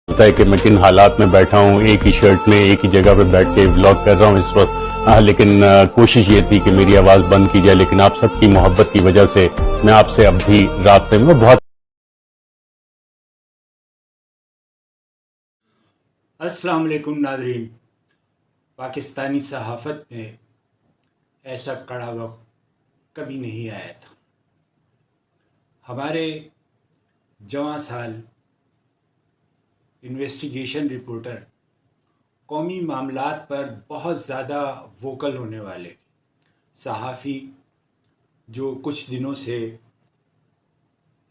ہوتا ہے کہ میں کن حالات میں بیٹھا ہوں، ایک ہی شرٹ میں ایک ہی جگہ پہ بیٹھ کے ولاگ کر رہا ہوں اس وقت، لیکن کوشش یہ تھی کہ میری آواز بند کی جائے، لیکن آپ سب کی محبت کی وجہ سے میں آپ سے اب بھی رابطے میں بہت. السلام علیکم ناظرین. پاکستانی صحافت میں ایسا کڑا وقت کبھی نہیں آیا تھا. ہمارے جواں سال انویسٹیگیشن رپورٹر، قومی معاملات پر بہت زیادہ ووکل ہونے والے صحافی جو کچھ دنوں سے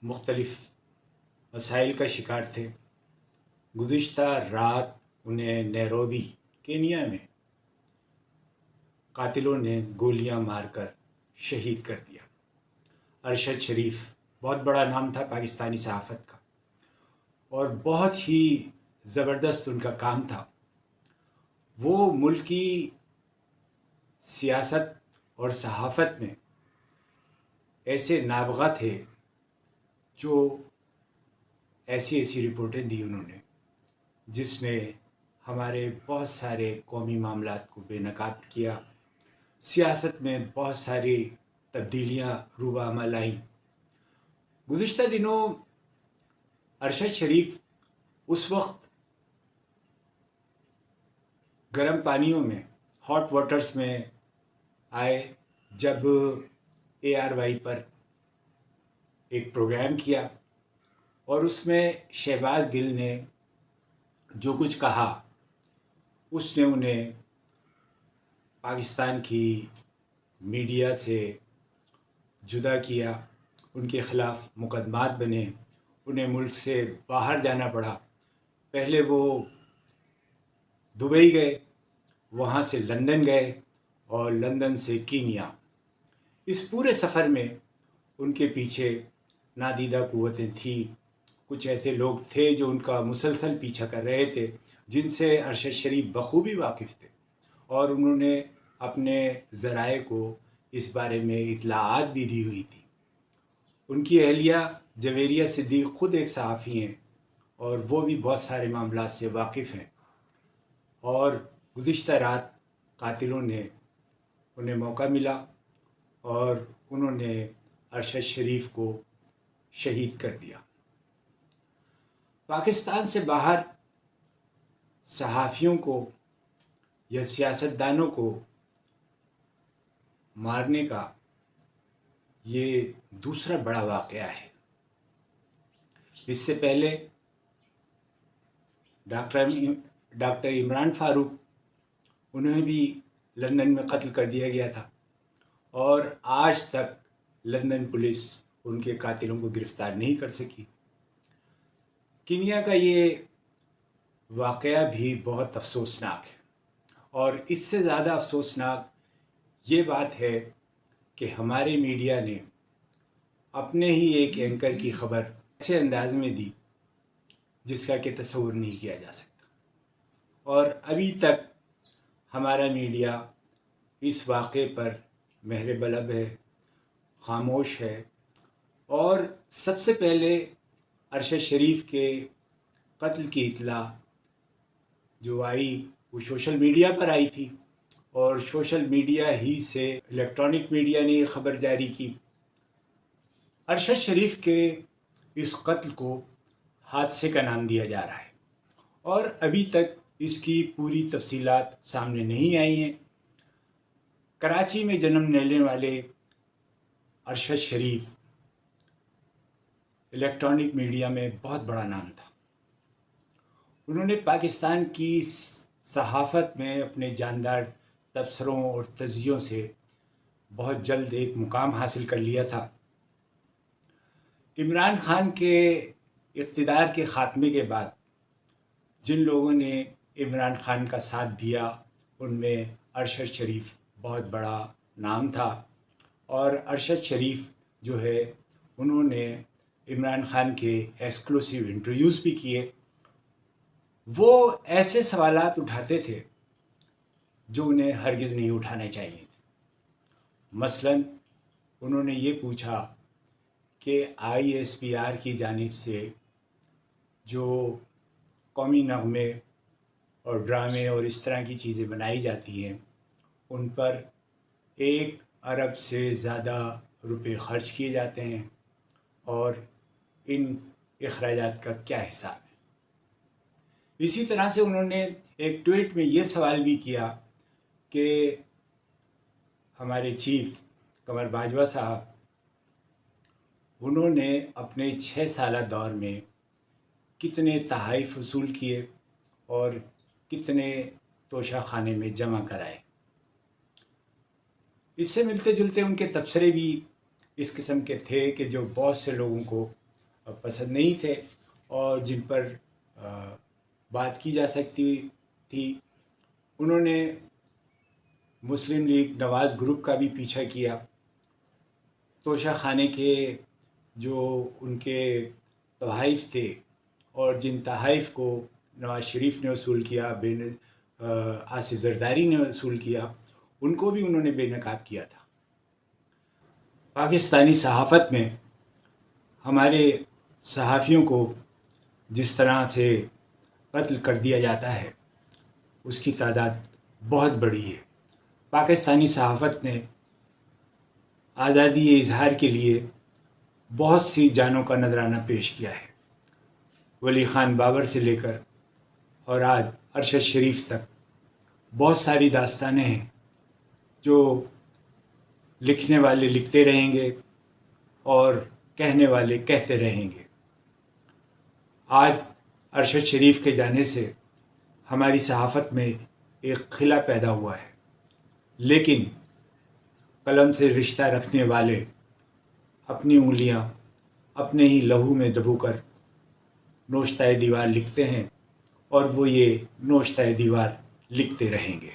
مختلف مسائل کا شکار تھے، گزشتہ رات انہیں نیروبی کینیا میں قاتلوں نے گولیاں مار کر شہید کر دیا. ارشد شریف بہت بڑا نام تھا پاکستانی صحافت کا، اور بہت ہی زبردست ان کا کام تھا. وہ ملکی سیاست اور صحافت میں ایسے نابغہ تھے جو ایسی رپورٹیں دی انہوں نے جس نے ہمارے بہت سارے قومی معاملات کو بے نقاب کیا. سیاست میں بہت ساری تبدیلیاں روبہ عمل آئیں. گزشتہ دنوں ارشد شریف اس وقت گرم پانیوں میں، ہاٹ واٹرز میں آئے جب ARY پر ایک پروگرام کیا، اور اس میں شہباز گل نے جو کچھ کہا اس نے انہیں پاکستان کی میڈیا سے جدا کیا. ان کے خلاف مقدمات بنے، انہیں ملک سے باہر جانا پڑا. پہلے وہ دبئی گئے، وہاں سے لندن گئے، اور لندن سے کینیا. اس پورے سفر میں ان کے پیچھے نادیدہ قوتیں تھیں. کچھ ایسے لوگ تھے جو ان کا مسلسل پیچھا کر رہے تھے، جن سے ارشد شریف بخوبی واقف تھے، اور انہوں نے اپنے ذرائع کو اس بارے میں اطلاعات بھی دی ہوئی تھی. ان کی اہلیہ جویریہ صدیق خود ایک صحافی ہیں، اور وہ بھی بہت سارے معاملات سے واقف ہیں. اور گزشتہ رات قاتلوں نے انہیں موقع ملا اور انہوں نے ارشد شریف کو شہید کر دیا. پاکستان سے باہر صحافیوں کو یا سیاستدانوں کو مارنے کا یہ دوسرا بڑا واقعہ ہے. اس سے پہلے ڈاکٹر عمران فاروق، انہیں بھی لندن میں قتل کر دیا گیا تھا، اور آج تک لندن پولیس ان کے قاتلوں کو گرفتار نہیں کر سکی. کینیا کا یہ واقعہ بھی بہت افسوسناک ہے، اور اس سے زیادہ افسوسناک یہ بات ہے کہ ہمارے میڈیا نے اپنے ہی ایک اینکر کی خبر ایسے انداز میں دی جس کا کہ تصور نہیں کیا جا سکتا. اور ابھی تک ہمارا میڈیا اس واقعے پر مہر بلب ہے، خاموش ہے. اور سب سے پہلے ارشد شریف کے قتل کی اطلاع جو آئی وہ سوشل میڈیا پر آئی تھی، اور سوشل میڈیا ہی سے الیکٹرانک میڈیا نے یہ خبر جاری کی. ارشد شریف کے اس قتل کو حادثے کا نام دیا جا رہا ہے، اور ابھی تک اس کی پوری تفصیلات سامنے نہیں آئی ہیں. کراچی میں جنم لینے والے ارشد شریف الیکٹرانک میڈیا میں بہت بڑا نام تھا. انہوں نے پاکستان کی صحافت میں اپنے جاندار تبصروں اور تجزیوں سے بہت جلد ایک مقام حاصل کر لیا تھا. عمران خان کے اقتدار کے خاتمے کے بعد جن لوگوں نے عمران خان کا ساتھ دیا ان میں ارشد شریف بہت بڑا نام تھا. اور ارشد شریف جو ہے انہوں نے عمران خان کے ایکسکلوسیو انٹرویوز بھی کیے. وہ ایسے سوالات اٹھاتے تھے جو انہیں ہرگز نہیں اٹھانے چاہیے تھے. مثلا انہوں نے یہ پوچھا کہ ISPR کی جانب سے جو قومی نغمے اور ڈرامے اور اس طرح کی چیزیں بنائی جاتی ہیں ان پر 1 ارب سے زیادہ روپے خرچ کیے جاتے ہیں، اور ان اخراجات کا کیا حساب ہے۔ اسی طرح سے انہوں نے ایک ٹویٹ میں یہ سوال بھی کیا کہ ہمارے چیف قمر باجوہ صاحب، انہوں نے اپنے 6 سالہ دور میں کتنے تحائف وصول کیے اور کتنے توشہ خانے میں جمع کرائے۔ اس سے ملتے جلتے ان کے تبصرے بھی اس قسم کے تھے کہ جو بہت سے لوگوں کو پسند نہیں تھے اور جن پر بات کی جا سکتی تھی۔ انہوں نے مسلم لیگ نواز گروپ کا بھی پیچھا کیا۔ توشہ خانے کے جو ان کے تحائف تھے اور جن تحائف کو نواز شریف نے وصول کیا، آصف زرداری نے وصول کیا، ان کو بھی انہوں نے بے نقاب کیا تھا۔ پاکستانی صحافت میں ہمارے صحافیوں کو جس طرح سے قتل کر دیا جاتا ہے اس کی تعداد بہت بڑی ہے۔ پاکستانی صحافت نے آزادی اظہار کے لیے بہت سی جانوں کا نذرانہ پیش کیا ہے۔ ولی خان بابر سے لے کر اور آج ارشد شریف تک بہت ساری داستانیں ہیں جو لکھنے والے لکھتے رہیں گے اور کہنے والے کہتے رہیں گے۔ آج ارشد شریف کے جانے سے ہماری صحافت میں ایک خلا پیدا ہوا ہے، لیکن قلم سے رشتہ رکھنے والے اپنی انگلیاں اپنے ہی لہو میں دبو کر نوشتہ دیوار لکھتے ہیں، اور وہ یہ نوشتہ دیوار لکھتے رہیں گے۔